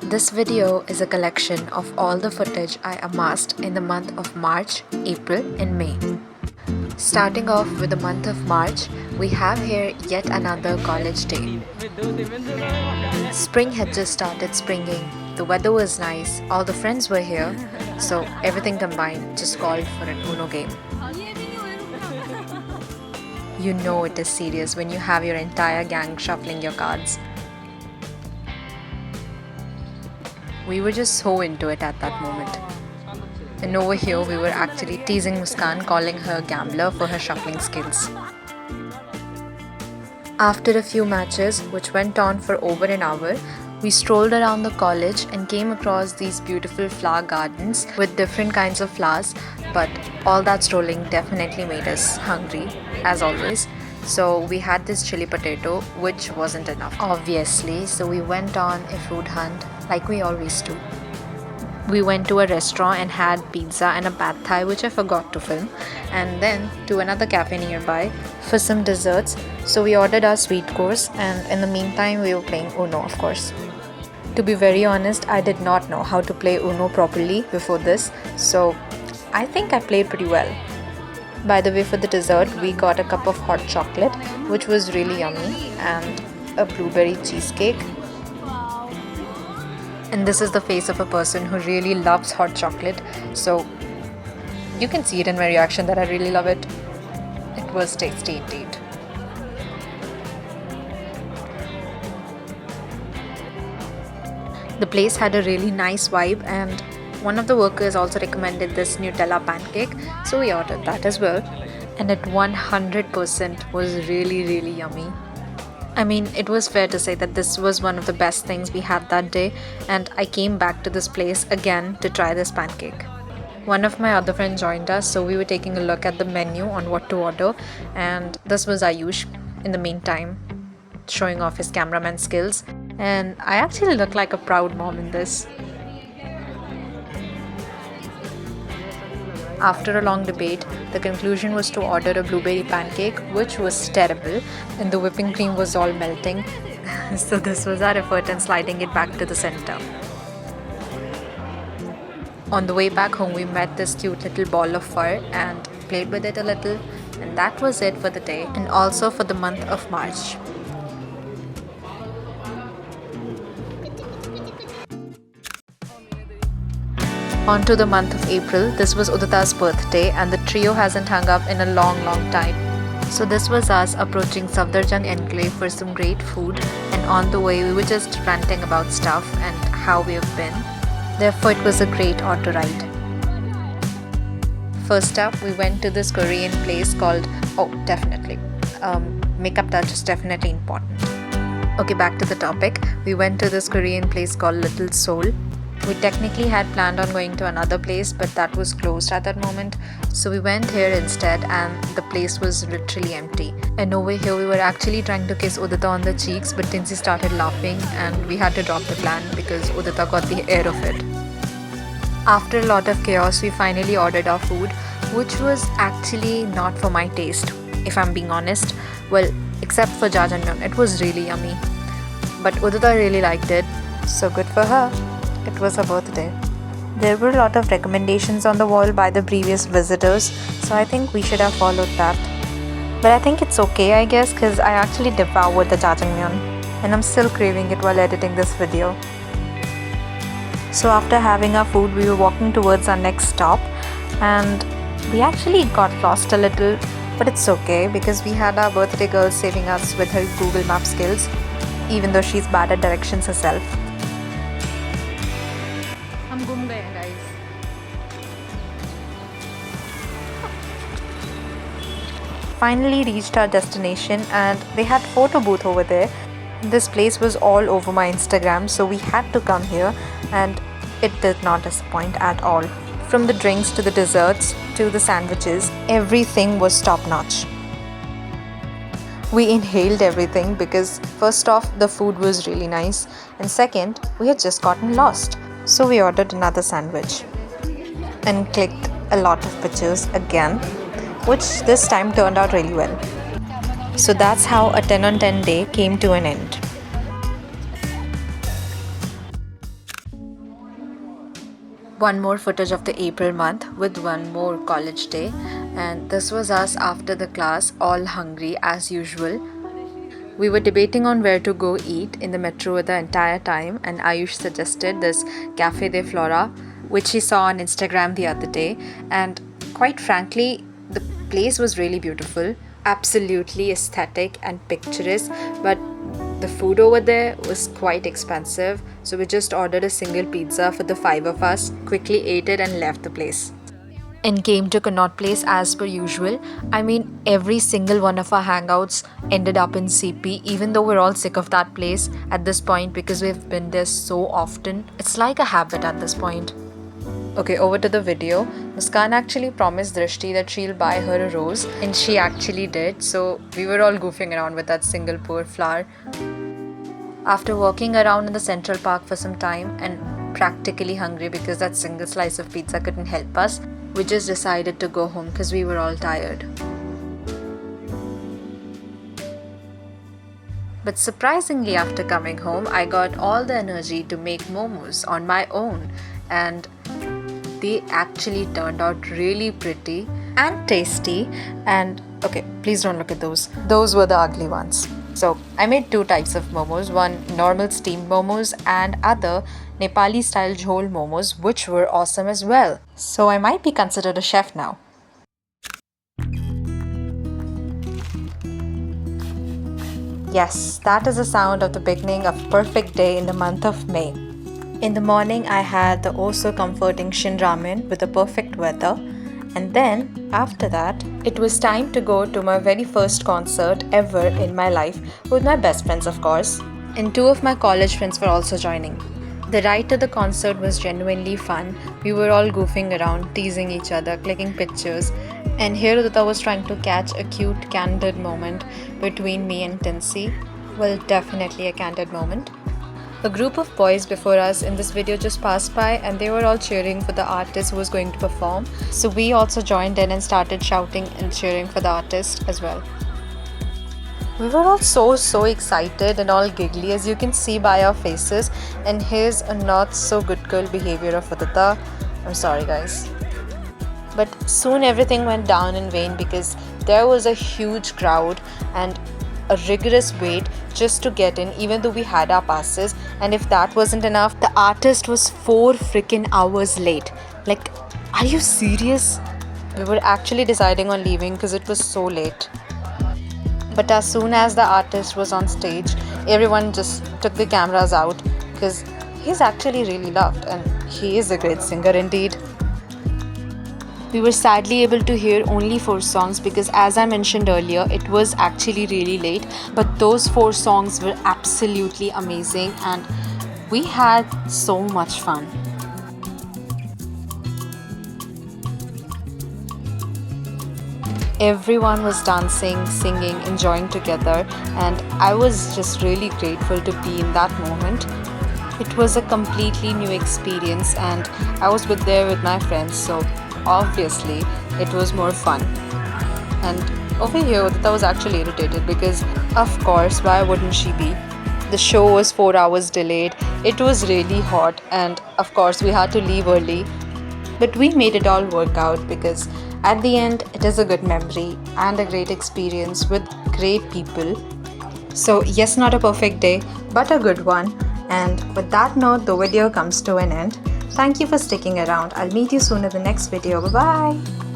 This video is a collection of all the footage I amassed in the month of March, April and May. Starting off with the month of March, we have here yet another college day. Spring had just started springing, the weather was nice, all the friends were here, so everything combined just called for an Uno game. You know it is serious when you have your entire gang shuffling your cards. We were just so into it at that moment. And over here we were actually teasing Muskan, calling her a gambler for her shuffling skills. After a few matches, which went on for over an hour, we strolled around the college and came across these beautiful flower gardens with different kinds of flowers, but all that strolling definitely made us hungry, as always. So we had this chili potato, which wasn't enough, obviously, so we went on a food hunt like we always do. We went to a restaurant and had pizza and a pad thai, which I forgot to film, and then to another cafe nearby for some desserts. So we ordered our sweet course, and in the meantime we were playing Uno, of course. To be very honest, I did not know how to play Uno properly before this, so I think I played pretty well. By the way, for the dessert, we got a cup of hot chocolate, which was really yummy, and a blueberry cheesecake. And this is the face of a person who really loves hot chocolate, so you can see it in my reaction that I really love it. It was tasty indeed. The place had a really nice vibe, and one of the workers also recommended this Nutella pancake, so we ordered that as well. And it 100% was really yummy. I mean, it was fair to say that this was one of the best things we had that day, and I came back to this place again to try this pancake. One of my other friends joined us, so we were taking a look at the menu on what to order, and this was Ayush in the meantime, showing off his cameraman skills, and I actually look like a proud mom in this. After a long debate, the conclusion was to order a blueberry pancake, which was terrible, and the whipping cream was all melting. So this was our effort in sliding it back to the center. On the way back home, we met this cute little ball of fur and played with it a little, and that was it for the day and also for the month of March. On to the month of April. This was Udita's birthday and the trio hasn't hung up in a long time. So this was us approaching Safdarjung Enclave for some great food, and on the way we were just ranting about stuff and how we have been. Therefore it was a great auto ride. First up, we went to this Korean place called, makeup touch is definitely important. Okay, back to the topic. We went to this Korean place called Little Seoul. We technically had planned on going to another place, but that was closed at that moment. So we went here instead, and the place was literally empty. And over here we were actually trying to kiss Udita on the cheeks, but Tinsy started laughing and we had to drop the plan because Udita got the air of it. After a lot of chaos, we finally ordered our food, which was actually not for my taste, if I'm being honest. Well, except for jajangmyeon, it was really yummy. But Udita really liked it, so good for her. It was her birthday. There were a lot of recommendations on the wall by the previous visitors, so I think we should have followed that. But I think it's okay, I guess, because I actually devoured the jajangmyeon and I'm still craving it while editing this video. So after having our food, we were walking towards our next stop, and we actually got lost a little, but it's okay because we had our birthday girl saving us with her Google Map skills, even though she's bad at directions herself. Finally reached our destination, and they had photo booth over there. This place was all over my Instagram, so we had to come here, and it did not disappoint at all. From the drinks to the desserts to the sandwiches, everything was top notch. We inhaled everything because first off, the food was really nice, and second, we had just gotten lost. So we ordered another sandwich and clicked a lot of pictures again, which this time turned out really well. So that's how a 10 on 10 day came to an end. One more footage of the April month with one more college day, and this was us after the class, all hungry as usual. We were debating on where to go eat in the metro the entire time, and Ayush suggested this Cafe de Flora, which he saw on Instagram the other day. And quite frankly, the place was really beautiful, absolutely aesthetic and picturesque, but the food over there was quite expensive, so we just ordered a single pizza for the five of us, quickly ate it, and left the place and came to Connaught Place as per usual. I mean, every single one of our hangouts ended up in CP, even though we're all sick of that place at this point because we've been there so often. It's like a habit at this point. Okay, over to the video. Muskan actually promised Drishti that she'll buy her a rose, and she actually did, so we were all goofing around with that single poor flower. After walking around in the Central Park for some time and practically hungry because that single slice of pizza couldn't help us, we just decided to go home because we were all tired. But surprisingly, after coming home, I got all the energy to make momos on my own, and they actually turned out really pretty and tasty. And okay, please don't look at those. Those were the ugly ones. So I made two types of momos, one normal steamed momos and other Nepali style jhol momos, which were awesome as well. So I might be considered a chef now. Yes, that is the sound of the beginning of a perfect day in the month of May. In the morning, I had the oh so comforting Shin Ramen with the perfect weather. And then, after that, it was time to go to my very first concert ever in my life with my best friends, of course. And two of my college friends were also joining. The ride to the concert was genuinely fun. We were all goofing around, teasing each other, clicking pictures. And here Udita was trying to catch a cute, candid moment between me and Tinsy. Well, definitely a candid moment. A group of boys before us in this video just passed by and they were all cheering for the artist who was going to perform. So we also joined in and started shouting and cheering for the artist as well. We were all so excited and all giggly, as you can see by our faces. And here's a not so good girl behavior of Udita. I'm sorry guys. But soon everything went down in vain because there was a huge crowd and a rigorous wait just to get in, even though we had our passes. And if that wasn't enough, the artist was 4 freaking hours late. Like, are you serious? We were actually deciding on leaving because it was so late. But as soon as the artist was on stage, everyone just took the cameras out because he's actually really loved and he is a great singer indeed. We were sadly able to hear only 4 songs because, as I mentioned earlier, it was actually really late. But those 4 songs were absolutely amazing and we had so much fun. Everyone was dancing, singing, enjoying together, and I was just really grateful to be in that moment. It was a completely new experience and I was there with my friends, so obviously it was more fun. And over here Udita was actually irritated because of course, why wouldn't she be? The show was 4 hours delayed, it was really hot, and of course we had to leave early. But we made it all work out because at the end it is a good memory and a great experience with great people. So yes, not a perfect day, but a good one. And with that note, the video comes to an end. Thank you for sticking around. I'll meet you soon in the next video. Bye bye.